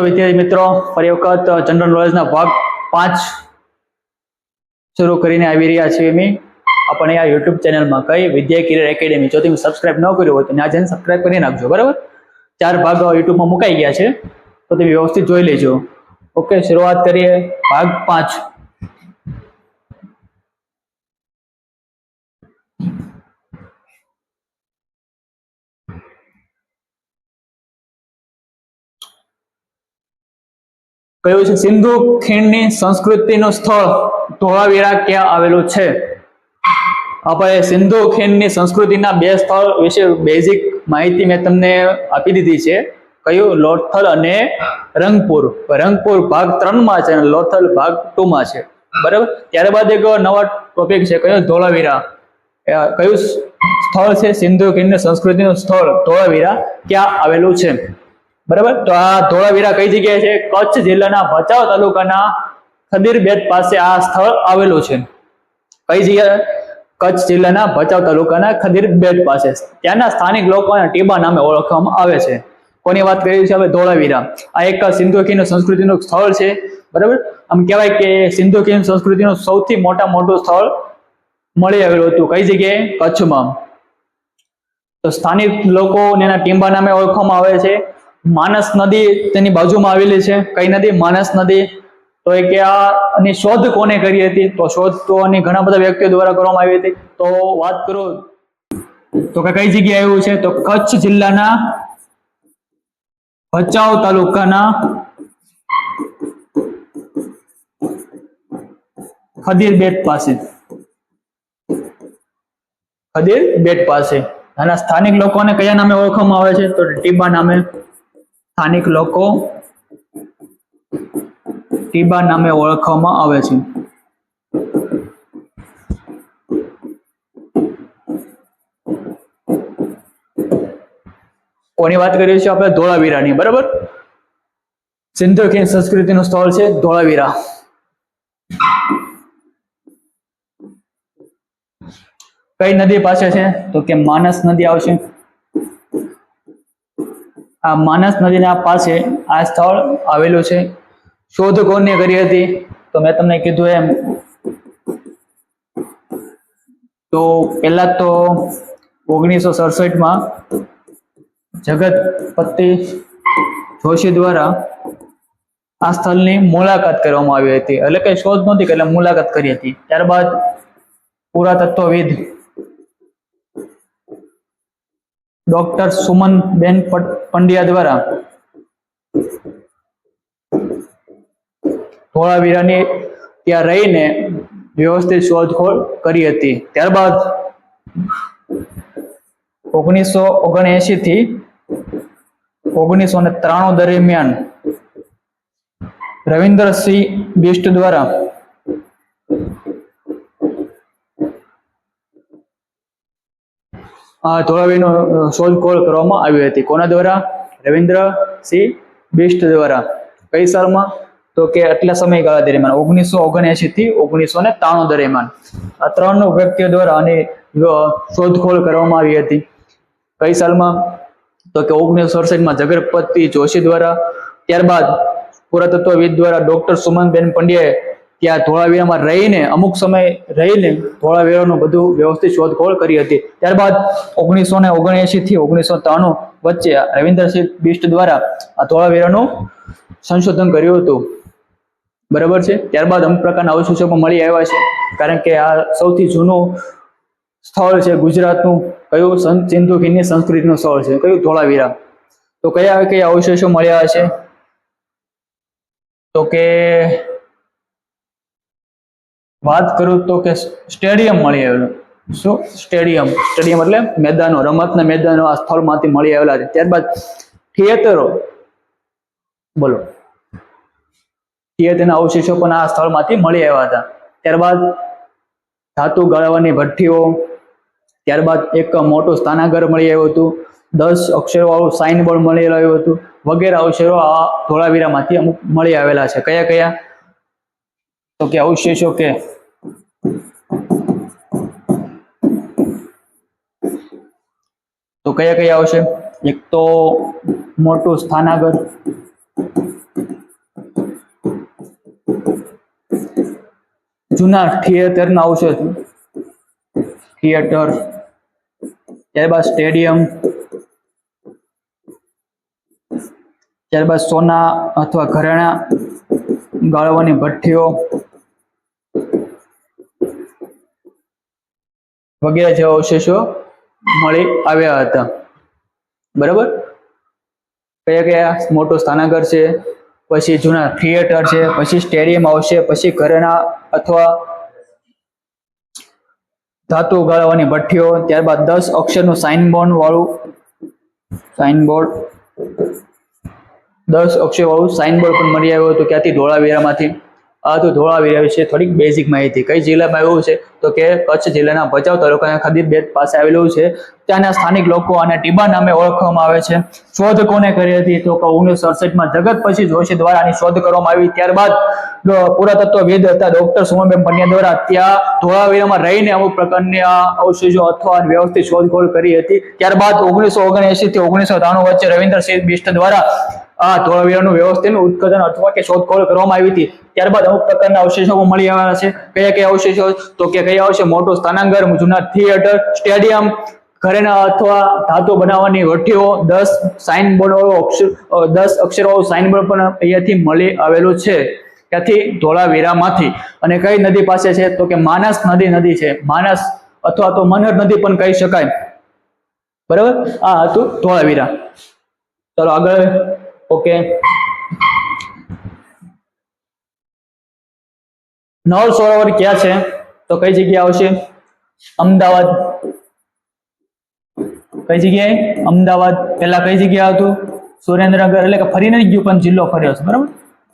વિદ્યાર્થી મિત્રો, ફરી વખત જનરલ નોલેજના ભાગ 5 શરૂ કરીને આવી રહ્યા છીએ અમે આપણે આ યુટ્યુબ ચેનલમાં કઈ વિદ્યા કેરિયર એકેડેમી. જો તમે સબસ્ક્રાઇબ ન કર્યું હોય તો આ ચેનલ સબસ્ક્રાઇબ કરી નાખજો. બરાબર, 4 ભાગ યુટ્યુબમાં મુકાઈ ગયા છે તો તમે વ્યવસ્થિત જોઈ લેજો. ઓકે, શરૂઆત કરીએ ભાગ 5. કયું છે? સિંધુ ખીણની સંસ્કૃતિનું સ્થળ ધોળાવીરા ક્યાં આવેલું છે? આપણે સિંધુ ખીણની સંસ્કૃતિના 2 સ્થળ વિશે બેઝિક માહિતી મેં તમને આપી દીધી છે. કયું? લોથલ અને રંગપુર. રંગપુર ભાગ 3 માં છે અને લોથલ ભાગ 2 માં છે. બરાબર, ત્યારબાદ એક નવા ટોપિક છે. કયું? ધોળાવીરા. કયું સ્થળ છે? સિંધુ ખીણની સંસ્કૃતિનું સ્થળ ધોળાવીરા ક્યાં આવેલું છે? બરાબર, તો આ ધોળાવીરા કઈ જગ્યાએ છે? કચ્છ જિલ્લાના ભચાઉ તાલુકાના ખદીર બેટ પાસે આ સ્થળ આવેલું છે. કઈ જગ્યાએ? કચ્છ જિલ્લાના ભચાઉ તાલુકાના ખદીર બેટ પાસે. ત્યાંના સ્થાનિક લોકોને ટીબા નામે ઓળખવામાં આવે છે. કોની વાત કરી છે? હવે ધોળાવીરા. આ એક સિંધુ ખીણ સંસ્કૃતિનું સ્થળ છે. બરાબર, આમ કહેવાય કે સિંધુ ખીણ સંસ્કૃતિનું સૌથી મોટું સ્થળ મળી આવેલું હતું. કઈ જગ્યાએ? કચ્છમાં. તો સ્થાનિક લોકો એના ટીંબા નામે ઓળખવામાં આવે છે. માનસ નદી તેની બાજુમાં આવેલી છે. કઈ નદી? માનસ નદી. તો એ કે આની શોધ કોને કરી હતી? તો શોધ તો ઘણા બધા વ્યક્તિઓ દ્વારા કરવામાં આવી હતી. તો વાત કરો તો કઈ જગ્યાએ આવ્યું છે? તો કચ્છ જિલ્લાના ભચાઉ તાલુકાના ખદીર બેટ પાસે. ખદીર બેટ પાસે. આના સ્થાનિક લોકોને કયા નામે ઓળખવામાં આવે છે? તો ટીબા નામે. સ્થાનિક લોકો ટીબા નામે ઓળખવામાં આવે છે. કોની વાત કરીએ છીએ આપણે? ધોળાવીરાની. બરાબર, સિંધુ ખીણ સંસ્કૃતિનું સ્થળ છે ધોળાવીરા. કઈ નદી પાસે છે? તો કે માનસ નદી આવશે. આ માનસ નદીના પાસે આ સ્થળ આવેલું છે. શોધ કોને કરી હતી? તો મેં તમને કીધું એમ, તો પહેલા તો 1967 માં જગતપતિ જોશી દ્વારા આ સ્થળની મુલાકાત કરવામાં આવી હતી. એટલે કઈ શોધ નહોતી, એટલે મુલાકાત કરી હતી. ત્યારબાદ પુરાતત્વવિદ ડોક્ટર સુમનબેન પંડ્યા દ્વારા ધોળાવીરાની ત્યાં રહીને વ્યવસ્થિત શોધખોળ કરી હતી. ત્યારબાદ 1979 થી 1993 દરમિયાન રવિન્દ્રસિંહ બિષ્ટ દ્વારા ધોળાવીરાની શોધખોળ કરવામાં આવી હતી. કોના દ્વારા? રવિન્દ્રસિંહ બિષ્ટ દ્વારા. કઈ સાલમાં? તો કે આટલા સમયગાળા દરમિયાન 1979 થી 1993 દરમિયાન આ 3 વ્યક્તિઓ દ્વારા આની શોધખોળ કરવામાં આવી હતી. કઈ સાલમાં? તો કે 1967 માં જગતપતિ જોશી દ્વારા. ત્યારબાદ પુરાતત્વવિદ દ્વારા ડોક્ટર સુમનબેન પંડ્યાએ ત્યાં ધોળાવીરામાં રહીને અમુક સમય રહીને ધોળાવીરાનું બધું વ્યવસ્થિત શોધખોળ કરી હતી. ત્યારબાદ 1979 થી 1993 વચ્ચે રવિન્દ્રસિંહ બિષ્ટ દ્વારા આ ધોળાવીરાનું સંશોધન કર્યું હતું. બરાબર છે. ત્યારબાદ અમુક પ્રકારના અવશેષો પણ મળી આવ્યા છે, કારણ કે આ સૌથી જૂનું સ્થળ છે ગુજરાતનું. કયું? સિંધુ ખીણની સંસ્કૃતિનું સ્થળ છે. કયું? ધોળાવીરા. તો કયા કયા અવશેષો મળ્યા છે? તો કે વાત કરું તો કે સ્ટેડિયમ મળી આવેલું. શું? સ્ટેડિયમ. સ્ટેડિયમ એટલે મેદાનો, રમતના મેદાનો આ સ્થળમાંથી મળી આવેલા છે. ત્યારબાદ થિયેટરો. બોલો, થિયેટરના અવશેષો પણ આ સ્થળમાંથી મળી આવ્યા હતા. ત્યારબાદ ધાતુ ગાળવાની ભઠ્ઠીઓ. ત્યારબાદ એક મોટું સ્નાનાગાર મળી આવ્યું હતું. 10 અક્ષરો વાળું સાઇન બોર્ડ મળી આવ્યું હતું. વગેરે અવશેષો આ ધોળાવીરામાંથી અમુક મળી આવેલા છે. કયા કયા? તો કે અવશેષો કે તો કયા કયા આવશે? એક તો મોટું સ્નાનાગર, જૂના થિયેટરના આવશે, થિયેટર, ત્યારબાદ સ્ટેડિયમ, ત્યારબાદ સોના અથવા ઘરેણા ગાળવાની ભઠ્ઠીઓ વગેરે જેવા અવશેષો મળી આવ્યા હતા. બરાબર, કયા કયા? મોટું સ્નાનાગર છે, પછી જૂના થિયેટર છે, પછી સ્ટેડિયમ આવશે, પછી ઘરેણા અથવા ધાતુ ગાળવાની ભઠ્ઠીઓ, ત્યારબાદ 10 અક્ષરનું સાઇનબોર્ડ વાળું 10 અક્ષર વાળું સાઇનબોર્ડ પણ મળી આવ્યું હતું. ક્યાંથી? ધોળાવીરામાંથી. આ તો ધોળાવીરા વિશે થોડીક બેઝિક માહિતી. કઈ જિલ્લામાં આવ્યું છે? તો કે કચ્છ જિલ્લાના ભચાઉ તાલુકાના ખદીર પાસે આવેલું છે. ત્યાંના સ્થાનિક લોકો આને ટીબા નામે ઓળખવામાં આવે છે. શોધ કોને કરી હતી? તો કે 1968માં જગત પછી જોશી દ્વારા આની શોધ કરવામાં આવી. ત્યારબાદ પુરાતત્વવિદ હતા ડોક્ટર સોમબેન પંડ્યા દ્વારા ત્યાં ધોળાવીરામાં રહીને અમુક પ્રકારની આ અવશેષો અથવા વ્યવસ્થિત શોધખોળ કરી હતી. ત્યારબાદ 1979 થી 1993 વચ્ચે રવિન્દ્રસિંહ બિષ્ટ દ્વારા આ ધોળાવીરાનું વ્યવસ્થિત ઉત્ખનન અથવા કે શોધખોળ કરવામાં આવી હતી. ત્યારબાદ અમુક પ્રકારના અવશેષો મળી આવ્યા છે. કયા કયા અવશેષો? તો કે કયા આવશે? મોટું સ્નાનાગર, જૂના થિયેટર, સ્ટેડિયમ, ઘરેણા અથવા ધાતુ બનાવવાની ભઠ્ઠીઓ, 10 સાઇનબોર્ડ વાળો 10 અક્ષર વાળું સાઇનબોર્ડ પણ અહીંયાથી મળી આવેલું છે. ત્યાંથી ધોળાવીરામાંથી. અને કઈ નદી પાસે છે? તો કે માનસ નદી છે. માનસ અથવા તો મનહર નદી પણ કહી શકાય. બરાબર, આ હતું ધોળાવીરા. ચાલો આગળ. ઓકે, નળ સરોવર ક્યાં છે? તો કઈ જગ્યાએ આવશે? અમદાવાદ. કઈ જગ્યાએ? અમદાવાદ. પેલા કઈ જગ્યા હતું? સુરેન્દ્રનગર. એટલે કે ફરીને ગયું પણ જિલ્લો ફર્યો છે. બરાબર,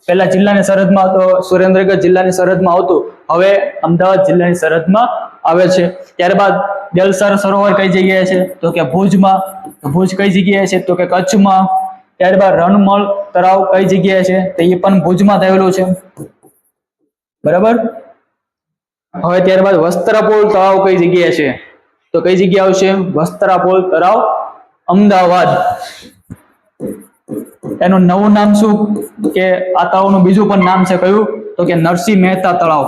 પેલા જિલ્લાની સરહદમાં હતો, સુરેન્દ્રનગર જિલ્લાની સરહદમાં આવતું, હવે અમદાવાદ જિલ્લાની સરહદમાં આવે છે. ત્યારબાદ દેલસર સરોવર કઈ જગ્યાએ છે? તો કે ભુજમાં. ભુજ કઈ જગ્યાએ છે? તો કે કચ્છમાં. ત્યારબાદ રણમલ તળાવ કઈ જગ્યાએ છે? તો એ પણ ભુજમાં આવેલું છે. બરાબર, હવે ત્યારબાદ વસ્ત્રાપુર તળાવ કઈ જગ્યાએ છે? તો કઈ જગ્યા આવશે? વસ્ત્રાપુર તળાવ, અમદાવાદ. એનું નવું નામ શું? કે આ તળાવનું બીજું પણ નામ છે. કયું? તો કે નરસિંહ મહેતા તળાવ.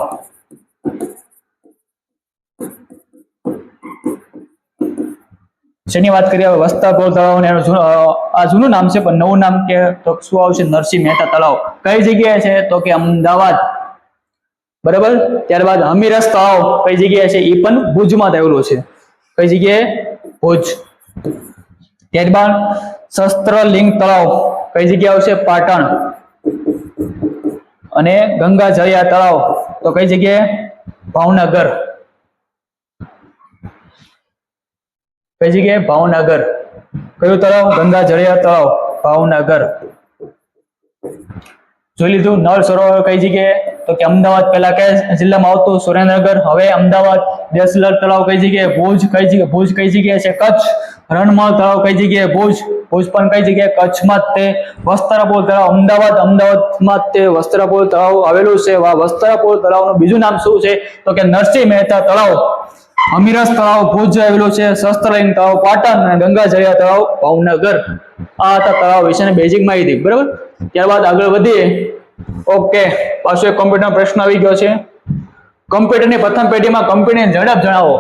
શેની વાત કરીએ? વસ્ત્રાપુર તળાવ. આ જૂનું નામ છે પણ નવું નામ કે તો શું આવશે? નરસિંહ મહેતા તળાવ. કઈ જગ્યાએ છે? તો કે અમદાવાદ. બરાબર, ત્યારબાદ હમીરસ તળાવ કઈ જગ્યાએ છે? એ પણ ભુજમાં આવેલું છે. કઈ જગ્યાએ? ભુજ. ત્યારબાદ શસ્ત્રલિંગ તળાવ કઈ જગ્યાએ આવશે? પાટણ. અને ગંગા જળિયા તળાવ તો કઈ જગ્યાએ? ભાવનગર. કઈ જગ્યાએ? ભાવનગર. કયું તળાવ? ગંગા જળિયા તળાવ, ભાવનગર. જોઈ લીધું. નળ સરોવર કઈ જગ્યાએ? તો કે અમદાવાદ. પેલા કયા જિલ્લામાં આવતું? સુરેન્દ્રનગર, હવે અમદાવાદ. દેસલર તળાવ કઈ જગ્યાએ? ભુજ. કઈ જગ્યાએ? ભુજ કઈ જગ્યાએ છે? કચ્છ. રણમલ તળાવ કઈ જગ્યાએ? ભુજ. ભુજ પણ કઈ જગ્યાએ? કચ્છમાં જ તે. વસ્ત્રાપુર તળાવ અમદાવાદ. અમદાવાદમાં જ તે વસ્ત્રાપુર તળાવ આવેલું છે. વસ્ત્રાપુર તળાવનું બીજું નામ શું છે? તો કે નરસિંહ મહેતા તળાવ. હમીરસ તળાવ ભુજ આવેલું છે. શસ્ત્રલિંગ તળાવ પાટણ અને ગંગા જળિયા તળાવ ભાવનગર. આ હતા તળાવ વિશેની બેઝિક માહિતી. બરાબર, ત્યારબાદ આગળ વધીએ. ઓકે, પાછો એક કોમ્પ્યુટર પ્રશ્ન આવી ગયો છે. કમ્પ્યુટરની પ્રથમ પેઢીમાં કમ્પ્યુટરની ઝડપ જણાવો.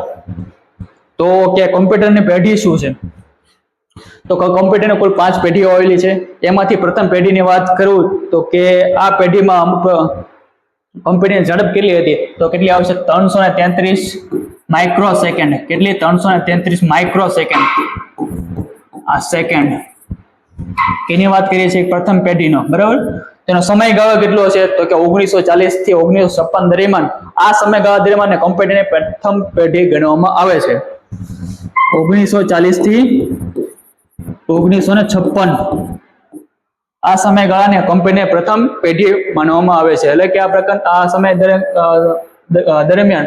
તો કે કમ્પ્યુટરની પેઢી શું છે? તો કમ્પ્યુટરની કુલ 5 પેઢીઓ આવેલી છે. એમાંથી પ્રથમ પેઢીની વાત કરું તો કે આ પેઢીમાં અમુક કમ્પ્યુટરની ઝડપ કેટલી હતી? તો કેટલી આવશે? 333 માઇક્રો સેકન્ડ. કેટલી? 333 માઇક્રો સેકન્ડ. આ સેકન્ડ એની વાત કરીએ છીએ પ્રથમ પેઢીનો. બરાબર, તેનો સમયગાળો કેટલો છે? તો કે 1940 થી 1956 દરમિયાન. આ સમયગાળા દરમિયાન કમ્પ્યુટરની પ્રથમ પેઢી ગણવામાં આવે છે. 1940 થી 1956 આ સમયગાળાને કમ્પ્યુટરની પ્રથમ પેઢી માનવામાં આવે છે. એટલે કે આ સમય દરમિયાન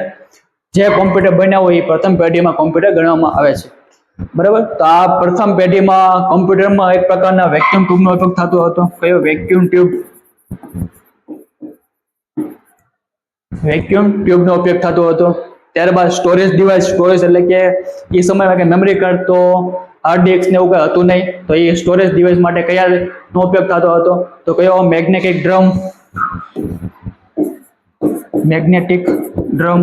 જે કોમ્પ્યુટર બન્યા હોય એ પ્રથમ પેઢીમાં કોમ્પ્યુટર ગણવામાં આવે છે. બરાબર, તો આ પ્રથમ પેઢીમાં કમ્પ્યુટરમાં એક પ્રકારના વેક્યુમ ટ્યુબનો ઉપયોગ થતો હતો. કયો? Vacuum tube. વેક્યુમ ટ્યુબનો ઉપયોગ થતો હતો. ત્યારબાદ સ્ટોરેજ ડિવાઇસ. સ્ટોરેજ એટલે કે એ સમયમાં કે મેમરી કાર્ડ તો હાર્ડ ડિસ્ક ને એવું કંઈ હતું નહીં, તો એ સ્ટોરેજ ડિવાઇસ માટે કયાનો ઉપયોગ થતો હતો? તો કયો? Magnetic drum. મેગ્નેટિક ડ્રમ,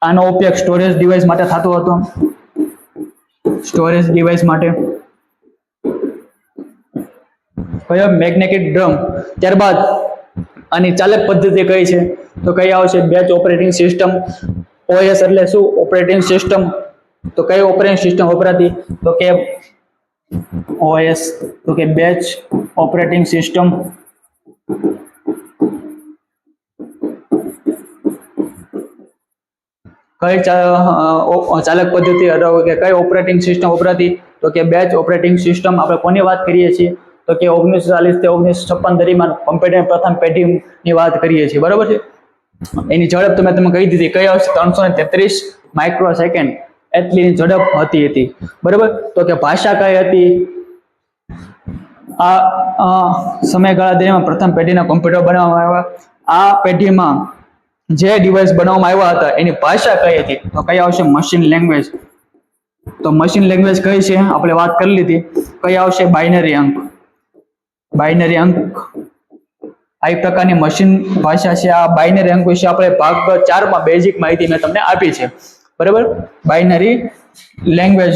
આનો ઉપયોગ સ્ટોરેજ ડિવાઇસ માટે થતો હતો, સ્ટોરેજ ડિવાઇસ માટે. કયો? Magnetic drum. ત્યારબાદ આની ચાલક પદ્ધતિ કઈ છે? તો કઈ આવશે? Batch operating system. ઓએસ એટલે શું? Operating system. તો કઈ ઓપરેટિંગ સિસ્ટમ વપરાતી? તો કે ઓએસ, તો કે બેચ ઓપરેટિંગ સિસ્ટમ. કઈ ચાલક પદ્ધતિ કે કઈ ઓપરેટિંગ સિસ્ટમ વપરાતી? તો કે બેચ ઓપરેટિંગ સિસ્ટમ. આપણે કોની વાત કરીએ છીએ? તો કે 1940 થી 1956 દરમિયાન કમ્પ્યુટર પ્રથમ પેઢીની વાત કરીએ છીએ, બરોબર છે. એની ઝડપ તમે કહી દીધી, કઈ આવશે? 333 માઇક્રોસેકન્ડ એટલી ઝડપ હતી, બરોબર. તો કે ભાષા કઈ હતી? આ સમયગાળા દરમિયાન પ્રથમ પેઢીના કમ્પ્યુટર બનાવવામાં આવ્યા. આ પેઢીમાં જે ડિવાઇસ બનાવવામાં આવ્યા હતા એની ભાષા કઈ હતી? તો કઈ આવશે? Machine language. તો મશીન લેંગ્વેજ કઈ છે? આપણે વાત કરી લીધી. કઈ આવશે? બાઇનરી અંક. બાઇનરી અંક આ પ્રકારની મશીન ભાષા છે. આ બાઇનરી અંક વિશે આપણે ભાગ 4 માં બેઝિક માહિતી મેં તમને આપી છે, બરાબર. બાઇનરી લેંગ્વેજ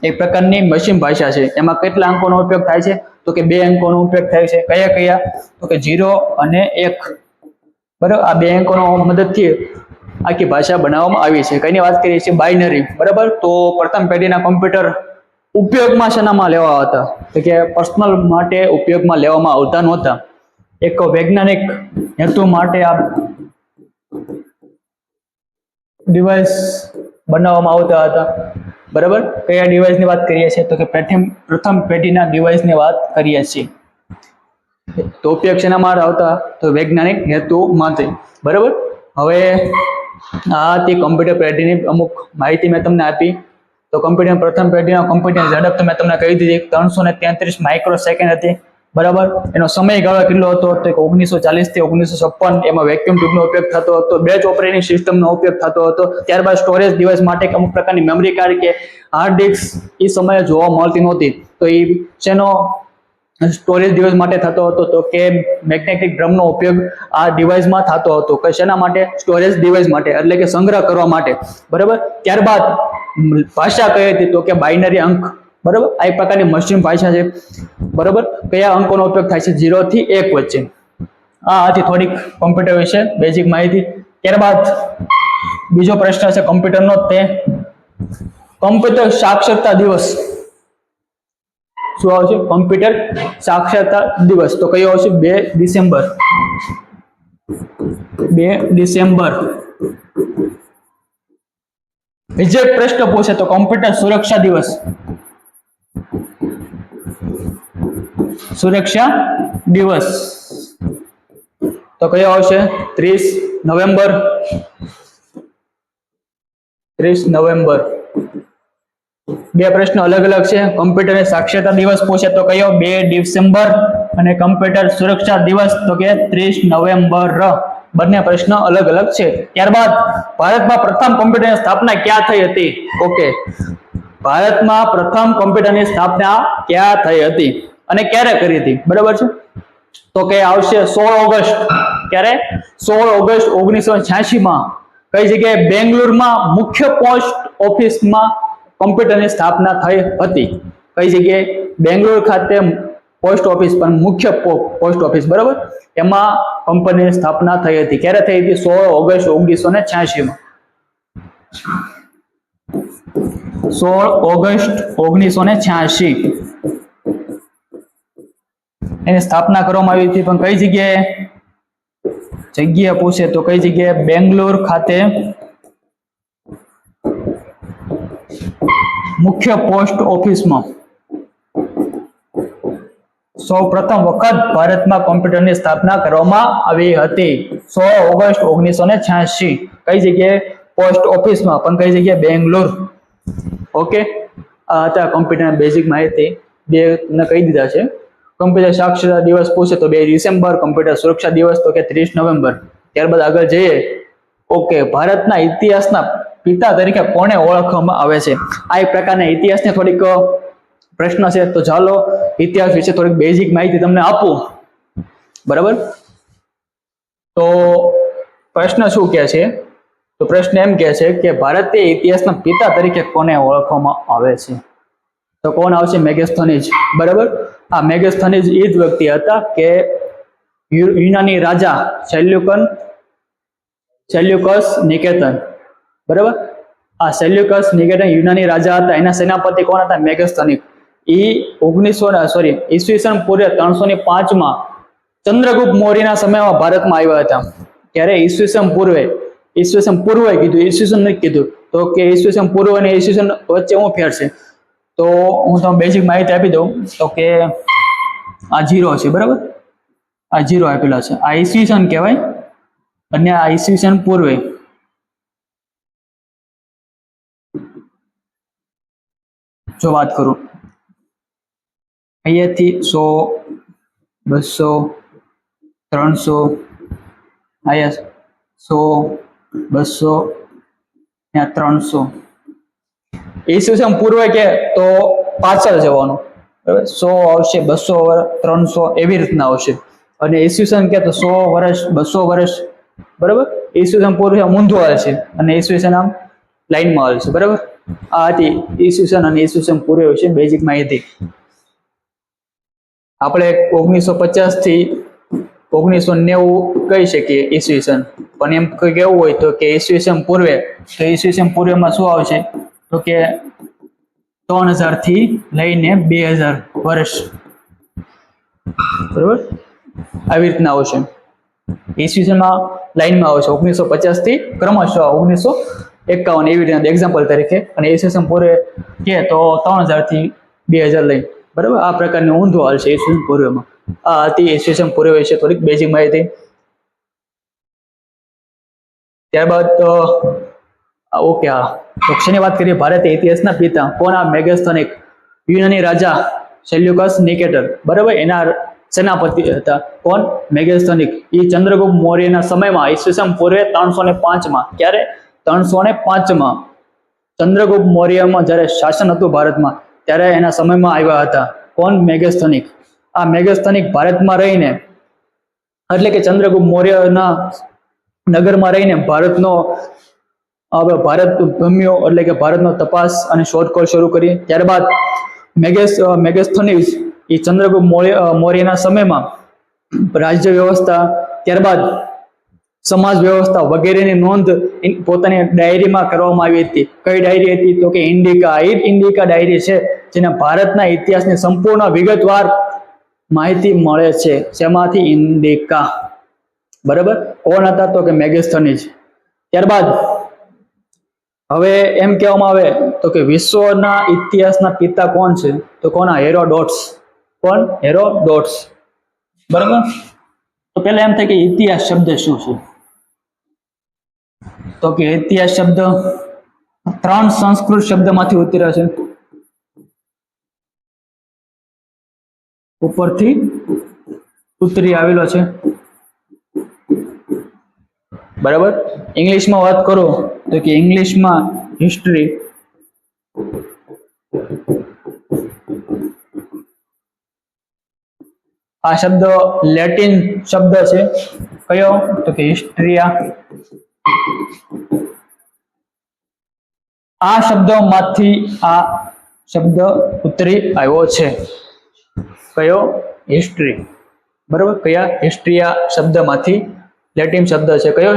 એક પ્રકારની મશીન ભાષા છે. એમાં કેટલા અંકોનો ઉપયોગ થાય છે? તો કે 2 અંકોનો ઉપયોગ થાય છે. કયા કયા? તો કે 0 અને 1, બરાબર. આ 2 અંકોનો મદદથી આખી ભાષા બનાવવામાં આવી છે. કઈની વાત કરીએ છીએ? બાઇનરી, બરાબર. તો પ્રથમ પેઢીના કમ્પ્યુટર ઉપયોગમાં શેનામાં લેવા હતા? તો કે પર્સનલ માટે ઉપયોગમાં લેવામાં આવતા નહોતા. એક વૈજ્ઞાનિક હેતુ માટે આ ડિવાઇસ બનાવવામાં આવતા હતા, બરાબર. કયા ડિવાઇસની વાત કરીએ છીએ? તો કે પ્રથમ પેઢીના ડિવાઇસની વાત કરીએ છીએ. તો ઉપયોગ શેના માટે આવતા? તો વૈજ્ઞાનિક હેતુ માટે, બરાબર. હવે આ તે કમ્પ્યુટર પેઢીની અમુક માહિતી મેં તમને આપી. તો કમ્પ્યુટર પ્રથમ પેઢીના કમ્પ્યુટરની ઝડપ મેં તમને કહી દીધી, 333 માઇક્રોસેકન્ડ હતી, બરાબર. એનો સમયગાળો કેટલો હતો? તો 1940 થી 1956. એમાં વેક્યુમ ટ્યુબનો ઉપયોગ થતો હતો, બેચ ઓપરેટિંગ સિસ્ટમનો ઉપયોગ થતો હતો. ત્યારબાદ સ્ટોરેજ ડિવાઇસ માટે અમુક પ્રકારની મેમરી કાર્ડ કે હાર્ડ ડિસ્ક એ સમયે જોવા મળતી નહોતી. તો એ શેનો સ્ટોરેજ ડિવાઇસ માટે થતો હતો? તો કે મેગ્નેટિક ડ્રમનો ઉપયોગ આ ડિવાઇસમાં થતો હતો. કે શેના માટે? સ્ટોરેજ ડિવાઇસ માટે, એટલે કે સંગ્રહ કરવા માટે, બરાબર. ત્યારબાદ ભાષા કઈ હતી? તો કે બાઇનરી અંક, બરાબર. આ એક પ્રકારની મશીન ભાષા છે, બરાબર. કયા અંકોનો ઉપયોગ થાય છે? 0 થી 1 વચ્ચે. આ હતી થોડીક કોમ્પ્યુટર વિશે બેઝિક માહિતી. ત્યારબાદ બીજો પ્રશ્ન છે કોમ્પ્યુટરનો, તે કમ્પ્યુટર સાક્ષરતા દિવસ. શું આવશે? કમ્પ્યુટર સાક્ષરતા દિવસ. તો કયો આવશે? 2 ડિસેમ્બર. 2 ડિસેમ્બર. બીજો એક પ્રશ્ન પૂછે તો કમ્પ્યુટર સુરક્ષા દિવસ. સુરક્ષા દિવસ તો કયો આવશે? 30 નવેમ્બર. 30 નવેમ્બર. બે પ્રશ્ન અલગ અલગ છે. કમ્પ્યુટર સાક્ષરતા દિવસ પૂછે તો કયો? 2 ડિસેમ્બર. અને કમ્પ્યુટર સુરક્ષા દિવસ તો કે 30 નવેમ્બર. બંને પ્રશ્ન અલગ અલગ છે. ત્યારબાદ ભારતમાં પ્રથમ કમ્પ્યુટરની સ્થાપના ક્યાં થઈ હતી? ઓકે, ભારતમાં પ્રથમ કમ્પ્યુટરની સ્થાપના ક્યાં થઈ હતી અને ક્યારે કરી હતી? બરાબર છે. તો કે આવશે 16 ઓગસ્ટ. ક્યારે? 16 ઓગસ્ટ 1986 માં. કઈ જગ્યાએ? બેંગ્લોરમાં મુખ્ય પોસ્ટ ઓફિસમાં કમ્પ્યુટરની સ્થાપના થઈ હતી. કઈ જગ્યાએ? બેંગ્લોર ખાતે પોસ્ટ ઓફિસ, પણ મુખ્ય પોસ્ટ ઓફિસ, બરાબર. એમાં કંપનીની સ્થાપના થઈ હતી. ક્યારે થઈ હતી? 16 ઓગસ્ટ 1986 માં. 16 ઓગસ્ટ 1986 એની સ્થાપના કરવામાં આવી હતી. પણ કઈ જગ્યાએ? જગ્યા પૂછે તો કઈ જગ્યાએ? બેંગ્લોર ખાતે મુખ્ય પોસ્ટ ઓફિસમાં સૌ પ્રથમ વખત ભારતમાં કમ્પ્યુટરની સ્થાપના કરવામાં આવી હતી. 16 ઓગસ્ટ 1986. કઈ જગ્યાએ? પોસ્ટ ઓફિસમાં. પણ કઈ જગ્યાએ? બેંગ્લોર. ઓકે, આ હતા કમ્પ્યુટરના બેઝિક માહિતી. બે તમને કહી દીધા છે. કમ્પ્યુટર સાક્ષરતા દિવસ પૂછે તો 2 ડિસેમ્બર. કમ્પ્યુટર સુરક્ષા દિવસ તો કે 30 નવેમ્બર. ત્યારબાદ આગળ જઈએ. ઓકે, ભારતના ઇતિહાસના પિતા તરીકે કોને ઓળખવામાં આવે છે? આ એક પ્રકારના ઇતિહાસને થોડીક પ્રશ્ન છે. તો ચાલો ઇતિહાસ વિશે થોડીક બેઝિક માહિતી તમને આપું, બરાબર. તો પ્રશ્ન શું કહે છે? તો પ્રશ્ન એમ કહે છે કે ભારતીય ઇતિહાસના પિતા તરીકે કોને ઓળખવામાં આવે છે? તો કોણ આવશે? મેગેસ્થનીજ. બરાબર. આ મેગેસ્થનીજ એ જ વ્યક્તિ હતા કે યુનાની રાજા સેલ્યુકસ નિકેતન. બરાબર. આ સેલ્યુકસ નિકેતન યુનાની રાજા હતા. એના સેનાપતિ કોણ હતા? મેગેસ્થનીક. એ ઈસવીસન પૂર્વે 305 ચંદ્રગુપ્ત મૌર્યના સમયમાં ભારતમાં આવ્યા હતા. ત્યારે ઈસવીસન પૂર્વે કીધું, ઈસવીસન નથી કીધું. તો કે ઈસવીસન પૂર્વ અને ઈસવીસન વચ્ચે શું ફેર છે? તો હું તમને બેઝિક માહિતી આપી દઉં. તો કે આ 0 છે. બરાબર. આ 0 આપેલા છે. આ ઈસવીસન કહેવાય અને આ ઈસવીસન પૂર્વે. જો વાત કરું અહીંયાથી 100, 200, 300, અહીંયા 100, 200 ને 300. ઈસવીસન પૂર્વે કે તો પાછળ જવાનું. 100 આવશે, 200, 300 એવી રીતના આવશે. અને ઈસવીસન કે તો 100 વર્ષ, 200 વર્ષ. બરાબર. ઈસવીસન પૂર્વે ઊંધું આવે છે અને ઈસવીસન આમ લાઈનમાં આવે છે. બરાબર. આ હતી ઈસવીસન અને ઈસવીસન પૂર્વે વિશે બેઝિક માહિતી. આપણે 1950 થી 1990 કહી શકીએ ઈસવીસન, પણ એમ કેવું હોય તો કે ઈસવીસન પૂર્વે, તો ઈસવીસન પૂર્વેમાં શું આવશે? તો કે 3000 થી લઈને 2000 વર્ષ. બરોબર. આવી રીતના આવશે. ઈસવીસનમાં લાઈનમાં આવશે 1950 થી ક્રમશઃ 1951 એવી રીતના એક્ઝામ્પલ તરીકે. અને ઈસવીસન પૂર્વે કે તો 3000 થી 2000 લઈ. બરાબર. આ પ્રકારનું ઊંધું હાલ છે ઈસવીસન પૂર્વેમાં. આ હતી ઈસવીસન પૂર્વે વિશે થોડીક બેઝિક માહિતી. ત્યારબાદ ઓકે, હા, તો શેની વાત કરીએ? ભારતીય ઇતિહાસના પિતા કોણ? આ મેગેસ્થનીક યુનાની રાજા સેલ્યુકસ નિકેટર. બરાબર. એના સેનાપતિ હતા કોણ? મેગેસ્થનીક. એ ચંદ્રગુપ્ત મૌર્યના સમયમાં ઈસવીસન પૂર્વે 305 ક્યારે? 305 ચંદ્રગુપ્ત મૌર્યમાં જ્યારે શાસન હતું ભારતમાં, ત્યારે એના સમયમાં આવ્યા હતા. કોણ? મેગેસ્થનીક. આ મેગેસ્થનીક ભારતમાં રહીને, એટલે કે ચંદ્રગુપ્ત મૌર્યના નગરમાં રહીને ભારત ભમ્યો, એટલે કે ભારતનો તપાસ અને શોધખોળ શરૂ કરી. ત્યારબાદ મેગેસ્થનીસ એ ચંદ્રગુપ્ત મૌર્યના સમયમાં રાજ્ય વ્યવસ્થા, ત્યારબાદ સમાજ વ્યવસ્થા વગેરેની નોંધ પોતાની ડાયરીમાં કરવામાં આવી હતી. કઈ ડાયરી હતી? તો કે ઇન્ડિકા. એ ઇન્ડિકા ડાયરી છે જેના ભારતના ઇતિહાસની સંપૂર્ણ વિગતવાર માહિતી મળે છે. શેમાંથી? ઇન્ડિકા. બરાબર. કોણ હતા? તો કે મેગેસ્થનીસ. ત્યારબાદ હવે એમ કહેવામાં આવે તો કે વિશ્વના ઇતિહાસના પિતા કોણ છે? તો કોના? હેરોડોટ્સ. કોણ? હેરોડોટ્સ. બરાબર. તો પહેલા એમ થાય કે ઇતિહાસ શબ્દ શું છે? તો કે ઇતિહાસ શબ્દ 3 સંસ્કૃત શબ્દમાંથી ઉતર્યા છે. ઉપરથી ઉતરી આવેલો છે. બરાબર. ઇંગ્લિશમાં વાત કરો તો કે ઇંગ્લિશમાં હિસ્ટ્રી, આ શબ્દ લેટિન શબ્દ છે. કયો? તો કે હિસ્ટ્રિયા. આ શબ્દોમાંથી આ શબ્દ ઉતરી આવ્યો છે. કયો? હિસ્ટ્રી. બરાબર. કયા? હિસ્ટ્રિયા શબ્દમાંથી, લેટિન શબ્દ છે કયો?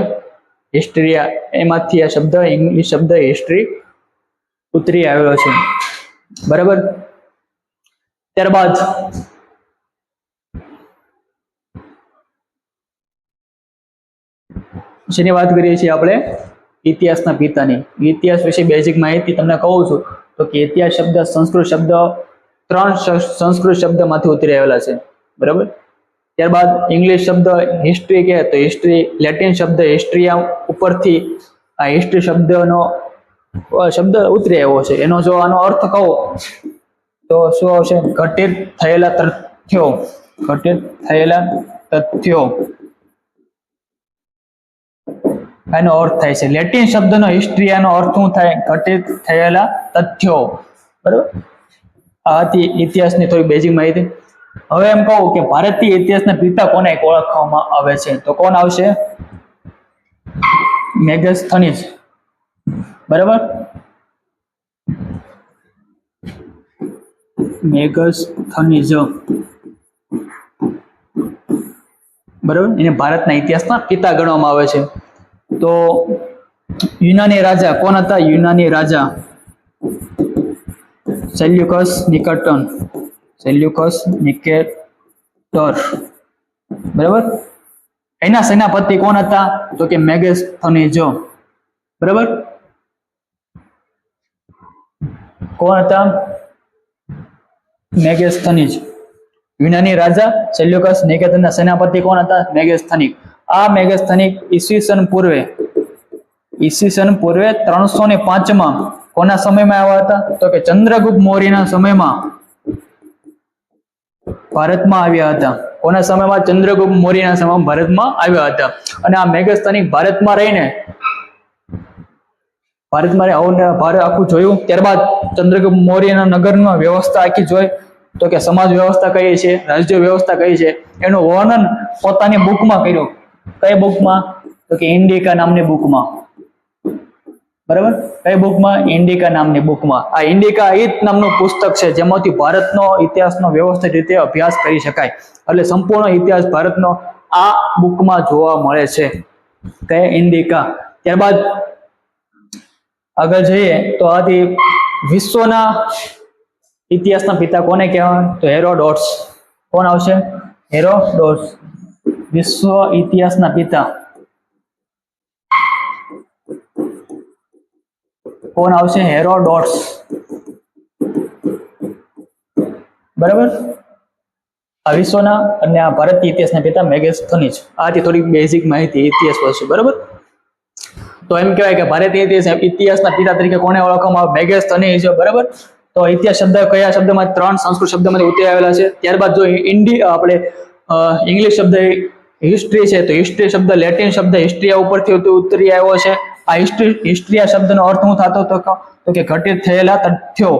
હિસ્ટ્રિયા. એમાંથી આ શબ્દ, ઇંગ્લિશ શબ્દ હિસ્ટ્રી ઉતરી આવેલો છે. બરાબર. ત્યારબાદ જેની વાત કરીએ છીએ આપણે ઇતિહાસના પિતાની. ઇતિહાસ વિશે બેઝિક માહિતી તમને કહું છું તો કે ઇતિહાસ શબ્દ સંસ્કૃત શબ્દ 3 સંસ્કૃત શબ્દમાંથી ઉતરી આવેલા છે. બરાબર. ત્યારબાદ ઇંગ્લિશ શબ્દ હિસ્ટ્રી કે તો હિસ્ટ્રી, લેટિન શબ્દ હિસ્ટ્રિયા ઉપરથી આ હિસ્ટ્રી શબ્દનો શબ્દ ઉતરી આવ્યો છે. એનો જો આનો અર્થ કહો તો શું આવશે? ઘટિત થયેલા તથ્યો. ઘટિત થયેલા તથ્યો એનો અર્થ થાય છે. લેટિન શબ્દનો હિસ્ટ્રિયાનો અર્થ શું થાય? ઘટિત થયેલા તથ્યો. બરાબર. આ હતી ઇતિહાસની થોડી બેઝિક માહિતી. હવે એમ કહું કે ભારતીય ઇતિહાસના પિતા કોને ઓળખવામાં આવે છે? તો કોણ આવશે? મેગસ્થનીજ, બરાબર, મેગસ્થનીજ, બરાબર, એને ભારતના ઇતિહાસના પિતા ગણવામાં આવે છે. તો યુનાની રાજા કોણ હતા? યુનાની રાજા સેલ્યુકસ નિકેટર, સેલ્યુકસ નિકેટર, બરાબર. એના સેનાપતિ કોણ હતા? તો કે મેગસ્થનીજ, બરાબર. કોણ હતા? મેગસ્થનીજ. યુનાની રાજા સેલ્યુકસ નિકેટરના સેનાપતિ કોણ હતા? મેગસ્થનીક. આ મેગસ્થનીક ઈસવીસન પૂર્વે 305 કોના સમયમાં આવ્યા હતા? તો કે ચંદ્રગુપ્ત મૌર્યના સમયમાં ભારતમાં આવ્યા હતા. કોના સમયમાં? ચંદ્રગુપ્ત મૌર્યના સમયમાં ભારતમાં આવ્યા હતા. અને આ મેગસ્થનીક ભારતમાં રહીને ભારત આખું જોયું. ત્યારબાદ ચંદ્રગુપ્ત મૌર્યના નગરમાં વ્યવસ્થા આખી જોઈ, તો કે સમાજ વ્યવસ્થા કઈ છે, રાજ્ય વ્યવસ્થા કઈ છે, એનું વર્ણન પોતાની બુકમાં કર્યું. કઈ બુકમાં? તો કે ઇન્ડિકા નામની બુકમાં, બરાબર. કઈ બુકમાં? ઇન્ડિકા નામની બુકમાં. આ ઇન્ડિકા એ નામનું પુસ્તક છે જેમાંથી ભારતનો ઇતિહાસનો વ્યવસ્થિત રીતે અભ્યાસ કરી શકાય. એટલે સંપૂર્ણ ઇતિહાસ ભારતનો આ બુકમાં જોવા મળે છે. કઈ? ઇન્ડિકા. ત્યારબાદ આગળ જઈએ તો આથી વિશ્વના ઇતિહાસના પિતા કોને કહેવાય? તો હેરોડોટ્સ. કોણ આવશે? હેરોડોટ્સ. વિશ્વ ઇતિહાસના પિતા કોણ આવશે? હેરોડોટ્સ, બરાબર. આ વિશ્વના અને આ ભારતીય ઇતિહાસના પિતા મેગસ્થનીજ. આથી થોડી બેઝિક માહિતી ઇતિહાસ વિશે, બરાબર. તો એમ કહેવાય કે ભારતીય ઇતિહાસના પિતા તરીકે કોને ઓળખવામાં આવે? મેગસ્થનીજ, બરાબર. તો ઇતિહાસ શબ્દ કયા શબ્દમાં? 3 સંસ્કૃત શબ્દમાંથી ઉતરી આવેલા છે. ત્યારબાદ જો આપણે ઇંગ્લિશ શબ્દ હિસ્ટ્રી છે, તો હિસ્ટ્રી શબ્દ લેટિન શબ્દ હિસ્ટ્રિયા ઉપરથી ઉતરી આવ્યો છે. આ હિસ્ટ્રિયા શબ્દનો અર્થ શું થતો હતો? તો કે ઘટિત થયેલા તથ્યો.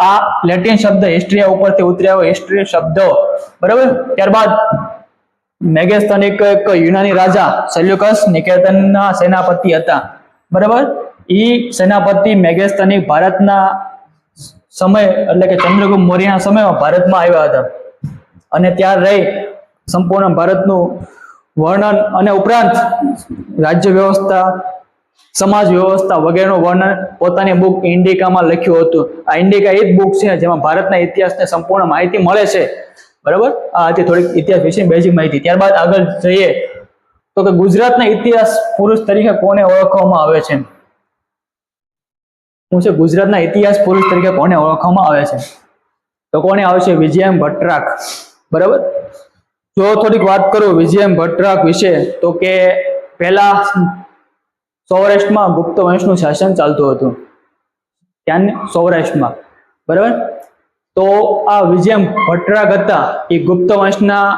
આ લેટિન શબ્દ હિસ્ટ્રિયા ઉપરથી ઉતરી આવ્યો, હિસ્ટ્રી શબ્દ, બરાબર. ત્યારબાદ મેગસ્થનીક એક યુનાની રાજા સેલ્યુકસ નિકેટરના સેનાપતિ હતા, બરાબર. ઈ સેનાપતિ મેગસ્થનીક ભારતના સમય એટલે કે ચંદ્રગુપ્ત મૌર્યના સમયમાં ભારતમાં આવ્યા હતા અને ત્યાં રહી સંપૂર્ણ ભારતનું વર્ણન અને ઉપરાંત રાજ્ય વ્યવસ્થા, સમાજ વ્યવસ્થા વગેરેનું વર્ણન પોતાની બુક ઇન્ડિકામાં લખ્યું હતું. આ ઇન્ડિકા એ જ બુક છે જેમાં ભારતના ઇતિહાસની સંપૂર્ણ માહિતી મળે છે, બરાબર. આ હતી થોડીક ઇતિહાસ વિશે બેઝિક માહિતી. ત્યારબાદ આગળ જઈએ તો કે ગુજરાતના ઇતિહાસ પુરુષ તરીકે કોને ઓળખવામાં આવે છે? શું છે? ગુજરાતના ઇતિહાસ પુરુષ તરીકે કોને ઓળખવામાં આવે છે? તો કોને આવશે? વિજયમ ભટ્ટરાક, બરાબર. જો થોડીક વાત કરું વિજયમ ભટ્ટરાક વિશે, તો કે પહેલા સૌરાષ્ટ્રમાં ગુપ્ત વંશનું શાસન ચાલતું હતું, ત્યાં સૌરાષ્ટ્રમાં, બરાબર. તો આ વિજયમ ભટ્ટરાક હતા એ ગુપ્ત વંશના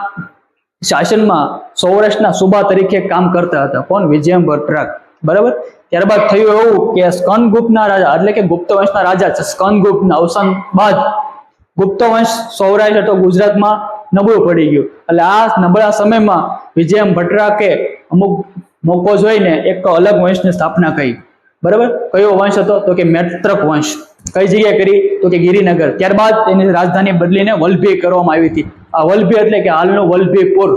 શાસનમાં સૌરાષ્ટ્રના સુબા તરીકે કામ કરતા હતા. કોણ? વિજયમ ભટ્ટરાક, બરાબર. ત્યારબાદ થયું એવું કે સ્કંદગુપ્તના રાજા એટલે કે ગુપ્ત વંશના રાજા સ્કંદગુપ્તના અવસાન બાદ ગુપ્ત વંશ સૌરાષ્ટ્ર તો ગુજરાતમાં નબળું પડી ગયું. એટલે આ નબળા સમયમાં વિજયમ ભટ્ટરાકે અમુક મોકો જોઈને એક અલગ વંશની સ્થાપના કરી, બરાબર. કયો વંશ હતો? તો કે મૈત્રક વંશ. કઈ જગ્યાએ કરી? તો કે ગિરિનગર. ત્યારબાદ એની રાજધાની બદલીને વલભી કરવામાં આવી હતી. આ વલભી એટલે કે હાલનું વલભીપુર,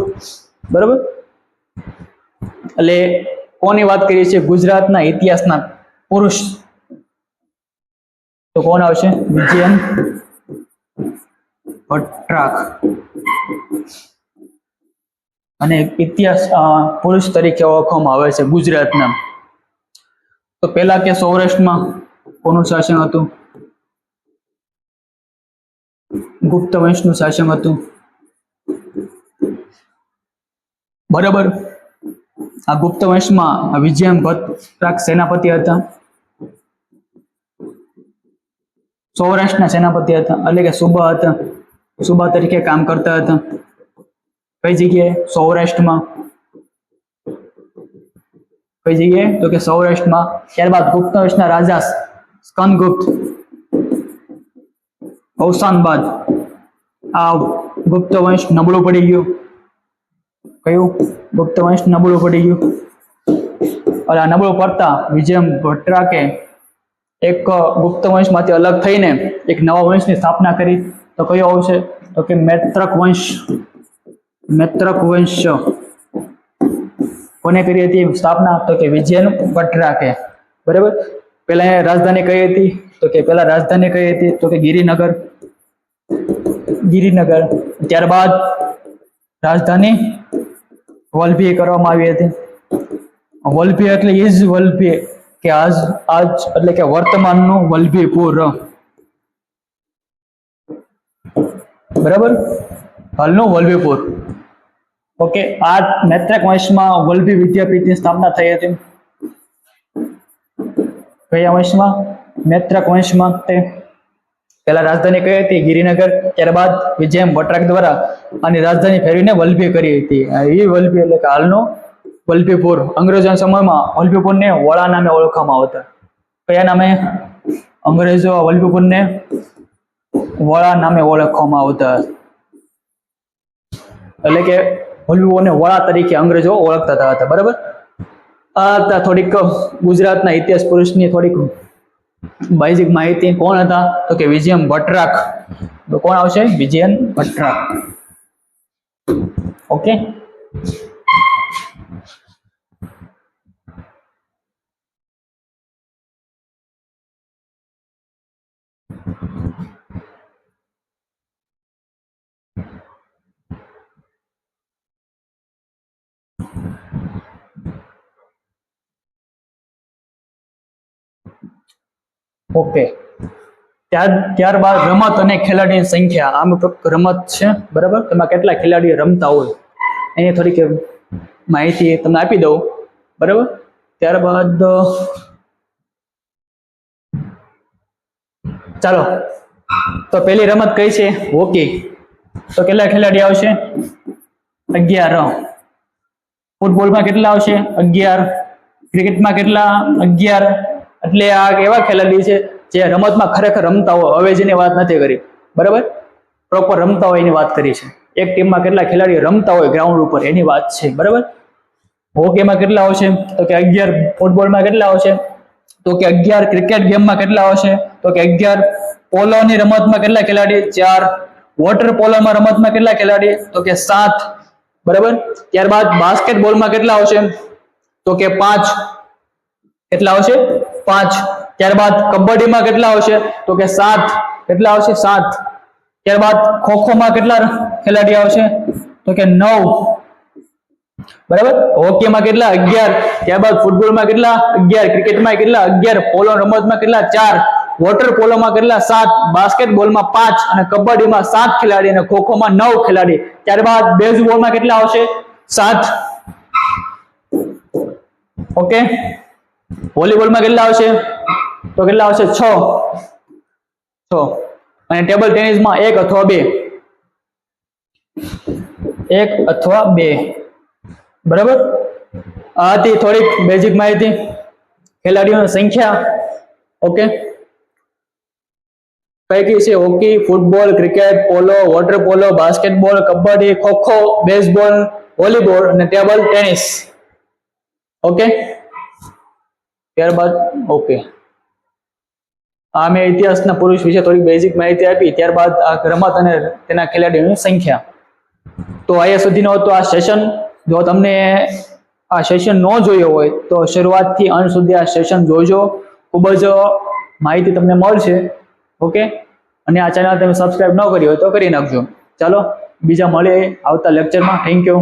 બરાબર. એટલે કોની વાત કરીએ છીએ? ગુજરાતના ઇતિહાસના પુરુષ. તો કોણ આવશે? વિજયમ ભટ્ટરાક. અને ઇતિહાસ પુરુષ તરીકે ઓળખવામાં આવે છે ગુજરાતના. તો પહેલા કે સૌરાષ્ટ્રમાં કોનું શાસન હતું? ગુપ્ત વંશનું શાસન હતું, બરાબર. આ ગુપ્ત વંશમાં વિજયમ ભટ્ટરાક સેનાપતિ હતા, સૌરાષ્ટ્રના સેનાપતિ હતા, એટલે કે સુબા હતા, સુબા તરીકે કામ કરતા હતા. કઈ જગ્યાએ? સૌરાષ્ટ્રમાં. કઈ જગ્યાએ? તો કે સૌરાષ્ટ્રમાં. ત્યારબાદ ગુપ્ત વંશના રાજા સ્કંદગુપ્ત અવસાન બાદ આ ગુપ્ત વંશ નબળું પડી ગયું. કયું? ગુપ્ત વંશ નબળું પડી ગયું. નબળું પડતા વિજય ભટ્ટરાકે એક ગુપ્ત વંશમાંથી અલગ થઈને એક નવા વંશની સ્થાપના કરી. તો કયો આવશે? તો કે મૈત્રક વંશ. મૈત્રક વંશ કોને કરી હતી સ્થાપના? તો કે વિજય ભટ્ટરાકે. બરાબર. પહેલા રાજધાની કઈ હતી? તો કે પહેલા રાજધાની કઈ હતી? તો કે ગિરિનગર. ગિરિનગર. ત્યારબાદ રાજધાની વલભી કરવામાં આવી હતી. વલભી એટલે ઇઝ વલભી, કે આજ એટલે કે વર્તમાનનું વલભીપુર. બરાબર, હાલનું વલભીપુર. ઓકે, આ મૈત્રક વંશમાં વલભી વિદ્યાપીઠની સ્થાપના થઈ હતી. કયા વંશમાં? મૈત્રક વંશમાં. તે પહેલા રાજધાની કઈ હતી? ગિરિનગર. ત્યારબાદ વિજય ભટ્ટરાક દ્વારા આની રાજધાની ફેરવીને વલભી કરી હતી. એ વલભી એટલે કે હાલનું વલભીપુર. અંગ્રેજોના સમયમાં વલભીપુરને વડા નામે ઓળખવામાં આવતા. કયા નામે? અંગ્રેજો વલભીપુરને વડા નામે ઓળખવામાં આવતા. એટલે કે વલભીપુરને વડા તરીકે અંગ્રેજો ઓળખતા હતા. બરાબર. આ થોડીક ગુજરાતના ઇતિહાસ પુરુષની થોડીક બેઝિક માહિતી. કોણ હતા? તો કે વિજય ભટ્ટરાક. તો કોણ આવશે? વિજય ભટ્ટરાક. ઓકે. ઓકે, ત્યારબાદ રમત અને ખેલાડીની સંખ્યા. આમ રમત છે, બરાબર. તેમાં કેટલા ખેલાડીઓ રમતા હોય એની થોડીક માહિતી તમને આપી દઉં. બરાબર. ત્યારબાદ ચાલો, તો પહેલી રમત કઈ છે? હોકી. તો કેટલા ખેલાડી આવશે? 11. ફૂટબોલમાં કેટલા આવશે? 11. ક્રિકેટમાં કેટલા? 11. એટલે આ એવા ખેલાડી છે જે રમતમાં ખરેખર રમતા હોય, અવેજીની વાત નથી કરી. બરાબર, પ્રોપર રમતા હોય એની વાત કરી છે. એક ટીમમાં કેટલા ખેલાડીઓ રમતા હોય ગ્રાઉન્ડ ઉપર એની વાત છે. બરાબર. હોકીમાં કેટલા આવશે? તો કે 11. ફૂટબોલમાં કેટલા આવશે? તો કે 11. ક્રિકેટ ગેમમાં કેટલા આવશે? તો કે 11. પોલોની રમતમાં કેટલા ખેલાડી? 4. વોટર પોલોમાં રમતમાં કેટલા ખેલાડી? તો કે 7. બરાબર. ત્યારબાદ બાસ્કેટબોલમાં કેટલા આવશે? તો કે 5. કેટલા આવશે? 5. ત્યારબાદ કબડ્ડીમાં કેટલા આવશે? તો કે 7. કેટલા આવશે? 7. ત્યારબાદ ખોખોમાં કેટલા ખેલાડી આવશે? તો કે 9. બરાબર. હોકીમાં કેટલા? 11. ત્યારબાદ ફૂટબોલમાં કેટલા? 11. ક્રિકેટમાં કેટલા? 11. પોલો રમતમાં કેટલા? 4. વોટર પોલોમાં કેટલા? 7. બાસ્કેટબોલમાં 5 અને કબડ્ડીમાં 7 ખેલાડી અને ખોખોમાં 9 ખેલાડી. ત્યારબાદ બેઝબોલમાં કેટલા આવશે? 7. ઓકે. વોલીબોલમાં કેટલા આવશે? તો કેટલા આવશે? 6. અને ટેબલ ટેનિસમાં 1 અથવા 2. 1 અથવા 2. બરાબર. આ હતી થોડીક બેઝિક માહિતી ખેલાડીઓની સંખ્યા. ઓકે. કઈ કઈ છે? Hockey, football, cricket, polo, water polo, basketball, kabaddi, khokho, baseball, volleyball અને ટેબલ ટેનિસ. ઓકે. ત્યારબાદ ઓકે, આ મેં ઇતિહાસના પુરુષ વિશે થોડી બેઝિક માહિતી આપી. ત્યારબાદ આ રમત અને તેના ખેલાડીઓની સંખ્યા. તો અહીંયા સુધીનો હતો આ સેશન. જો તમને આ સેશન ન જોયો હોય તો શરૂઆતથી અંત સુધી આ સેશન જોજો. ખૂબ જ માહિતી તમને મળશે. ઓકે. અને આ ચેનલ તમે સબસ્ક્રાઇબ ન કરી હોય તો કરી નાખજો. ચાલો, બીજા મળીએ આવતા લેક્ચરમાં. Thank you.